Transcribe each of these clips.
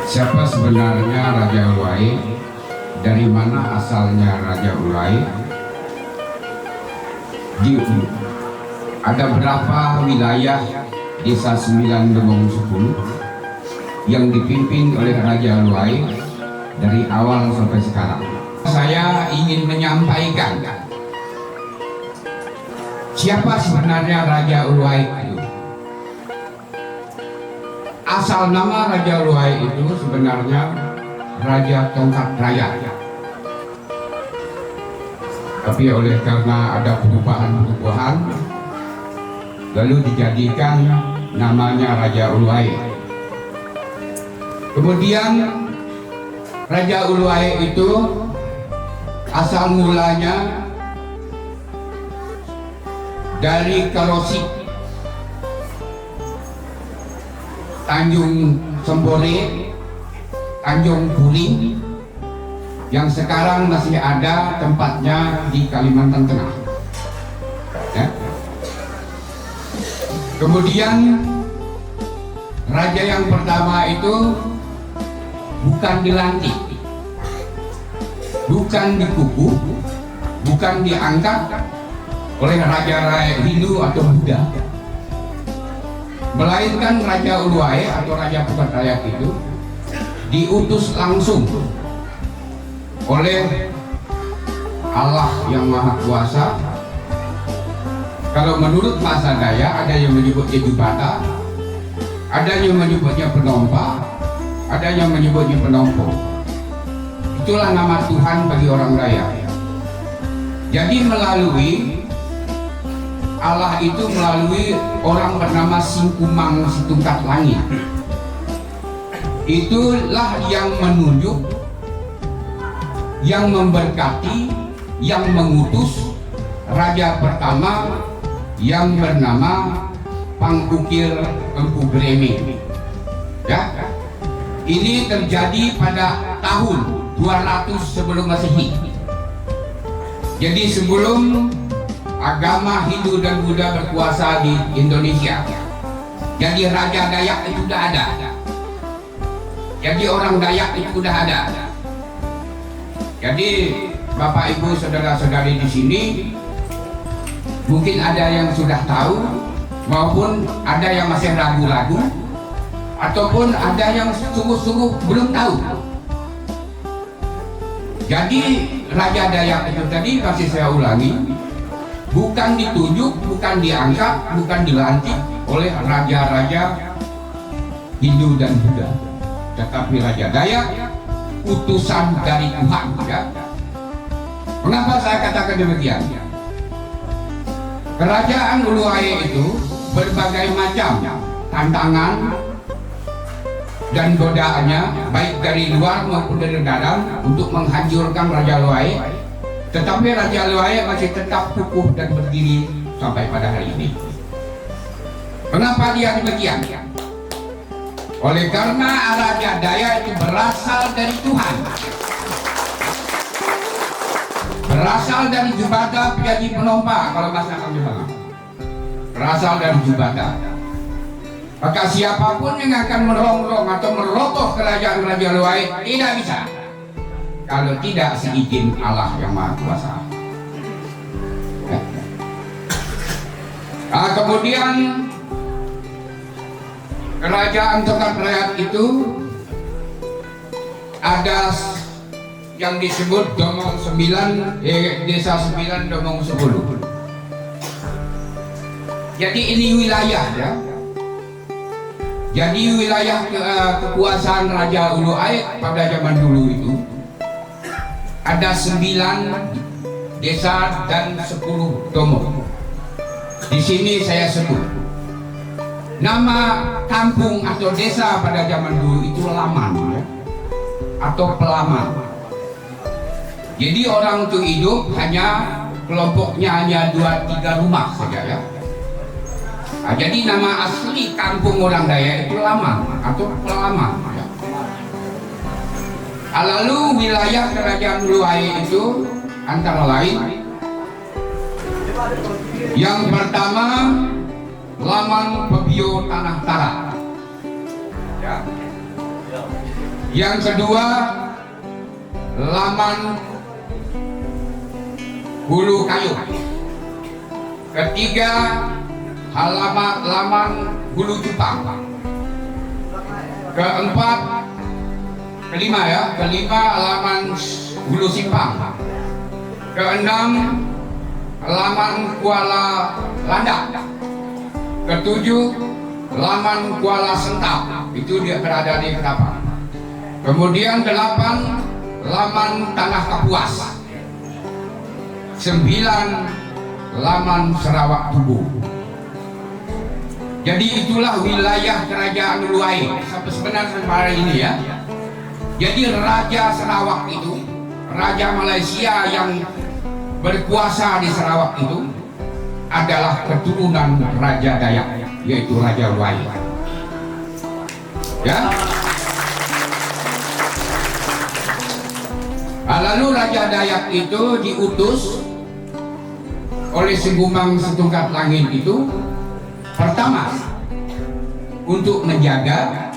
Siapa sebenarnya Raja Ulai? Dari mana asalnya Raja Ulai? Ada berapa wilayah Desa 9 Demong 10 yang dipimpin oleh Raja Ulai dari awal sampai sekarang? Saya ingin menyampaikan siapa sebenarnya Raja Ulai itu. Asal nama Raja Ulai itu sebenarnya Raja Tongkat Raya. Tapi oleh karena ada perubahan-perubahan, lalu dijadikan namanya Raja Ulai. Kemudian Raja Ulai itu asal mulanya dari Karosik, Tanjung Sembore, Tanjung Puring, yang sekarang masih ada tempatnya di Kalimantan Tengah. Ya. Kemudian raja yang pertama itu bukan dilantik, bukan dikukuh, bukan diangkat oleh raja-raja Hindu atau Buddha, melainkan Raja Ulai atau Raja Tongkat Raya itu diutus langsung oleh Allah yang Maha Kuasa. Kalau menurut bahasa Dayak ada yang menyebutnya Jubata, ada yang menyebutnya Penompa, ada yang menyebutnya Penompo. Itulah nama Tuhan bagi orang Dayak. Jadi melalui Allah itu melalui orang bernama Singkumang Situngkat Langit. Itulah yang menunjuk, yang memberkati, yang mengutus raja pertama yang bernama Pangukir Empu Breme. Ya, ini terjadi pada tahun 200 sebelum Masehi. Jadi sebelum agama Hindu dan Buddha berkuasa di Indonesia, jadi Raja Dayak itu sudah ada. Jadi orang Dayak itu sudah ada. Jadi Bapak Ibu saudara-saudari di sini mungkin ada yang sudah tahu maupun ada yang masih ragu-ragu ataupun ada yang sungguh-sungguh belum tahu. Jadi Raja Dayak itu tadi masih saya ulangi, bukan ditunjuk, bukan diangkat, bukan dilantik oleh raja-raja Hindu dan Buddha, tetapi Raja Dayak utusan dari Tuhan. Ya. Mengapa saya katakan demikian? Kerajaan Ulai itu berbagai macam tantangan dan godaannya, baik dari luar maupun dari dalam, untuk menghancurkan Raja Ulai. Tetapi Raja Ulai masih tetap kukuh dan berdiri sampai pada hari ini. Mengapa dia demikian? Oleh karena Raja Dayak itu berasal dari Tuhan, berasal dari Jubata Penyaji Penompa. Kalau bahasa kami bilang berasal dari Jubata. Maka siapapun yang akan merongrong atau meroboh kerajaan Raja Ulai tidak bisa kalau tidak seizin Allah yang Maha Kuasa. Ya. Nah, kemudian kerajaan Tongkat Raya itu ada yang disebut Domong 9, Desa 9 Domong 10. Jadi ini wilayah, ya. Jadi wilayah kekuasaan Raja Ulai pada zaman dulu itu ada 9 desa dan 10 domong. Di sini saya sebut nama kampung atau desa pada zaman dulu itu Laman, ya, atau Pelaman. Jadi orang itu hidup hanya kelompoknya hanya 2-3 rumah saja, ya. Nah, jadi nama asli kampung orang Dayak itu Laman atau Pelaman. Ya. Lalu wilayah kerajaan Ulai itu antara lain yang pertama Laman Pebio Tanah Tara. Ya. Yang kedua, Laman Hulu Kayu. Ketiga, Laman Hulu Cupang. Kelima Laman Hulu Simpang. Keenam, Laman Kuala Landak. Ketujuh, Laman Kuala Sentap, itu dia berada di Ketapang. Kemudian 8, Laman Tanah Kapuas. 9, Laman Sarawak Tubuh. Jadi itulah wilayah Kerajaan Uluai sampai sebenarnya hari ini ya. Jadi Raja Sarawak itu, Raja Malaysia yang berkuasa di Sarawak itu adalah keturunan Raja Dayak, yaitu Raja Uluai. Ya. Lalu Raja Dayak itu diutus oleh Segumang Setungkat Langit itu pertama untuk menjaga,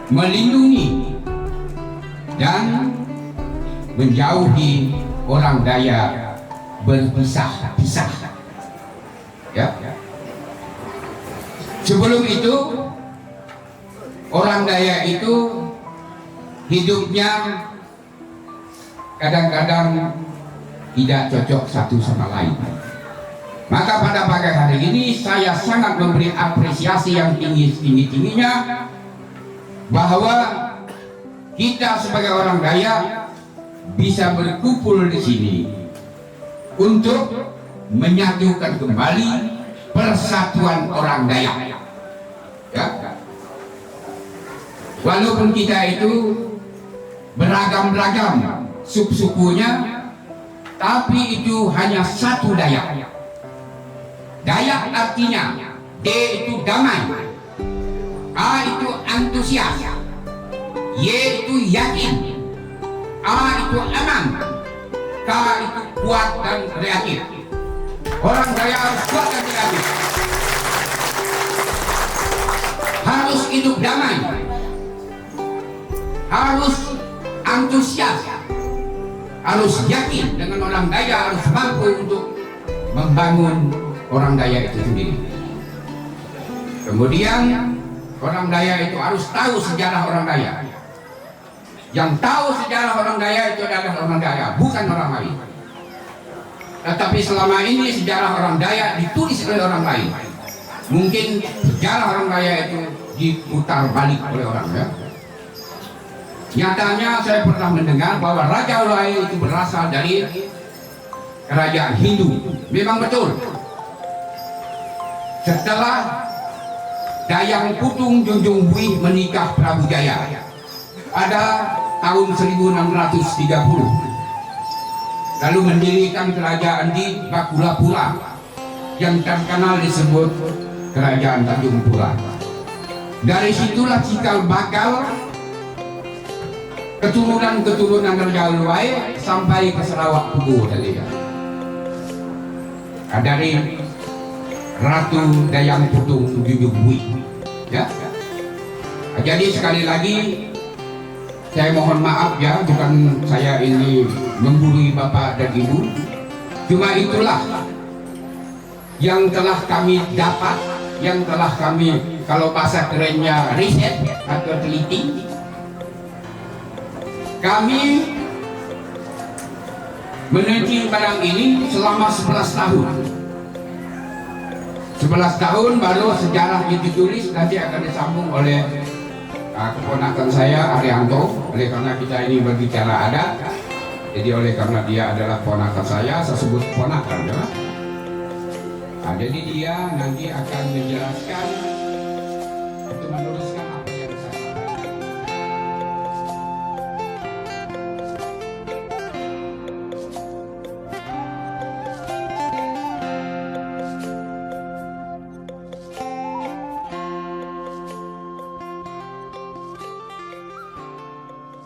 melindungi dan menjauhi orang Dayak berpisah-pisah. Ya. Sebelum itu orang Dayak itu hidupnya kadang-kadang tidak cocok satu sama lain. Maka pada pagi hari ini saya sangat memberi apresiasi yang tinggi-tingginya bahwa kita sebagai orang Dayak bisa berkumpul di sini untuk menyatukan kembali persatuan orang Dayak. Ya. Walaupun kita itu beragam-ragam suku-sukunya, tapi itu hanya satu Dayak. Dayak artinya D itu damai, A itu antusias, Y itu yakin, A itu aman, K itu kuat dan kreatif. Orang Dayak harus kuat dan kreatif, harus hidup damai, harus antusias, harus yakin dengan orang Dayak, harus mampu untuk membangun orang Dayak itu sendiri. Kemudian orang Dayak itu harus tahu sejarah orang Dayak. Yang tahu sejarah orang Dayak itu adalah orang Dayak, bukan orang lain. Tetapi selama ini sejarah orang Dayak ditulis oleh orang lain. Mungkin sejarah orang Dayak itu diputar balik oleh orang ya. Nyatanya saya pernah mendengar bahwa Raja Uluai itu berasal dari kerajaan Hindu. Memang betul. Setelah Dayang Putung Junjung Buih menikah Prabu Jaya pada tahun 1630, lalu mendirikan kerajaan di Bakulapura yang terkenal disebut Kerajaan Tanjung Pura. Dari situlah cikal bakal keturunan Raja Uluai sampai ke Sarawak Tubuh tadi ya. Dari Ratu Dayang Putung Junjung Buih ya. Jadi sekali lagi saya mohon maaf ya, bukan saya ini menggurui Bapak dan Ibu, cuma itulah yang telah kami dapat, yang telah kami, kalau bahasa kerennya riset atau teliti. Kami meneliti barang ini selama 11 tahun. 11 tahun baru sejarahnya ditulis, nanti akan disambung oleh keponakan saya Arianto. Oleh karena kita ini berbicara adat, jadi oleh karena dia adalah ponakan saya sebut ponakan ya. Jadi dia nanti akan menjelaskan atau meneruskan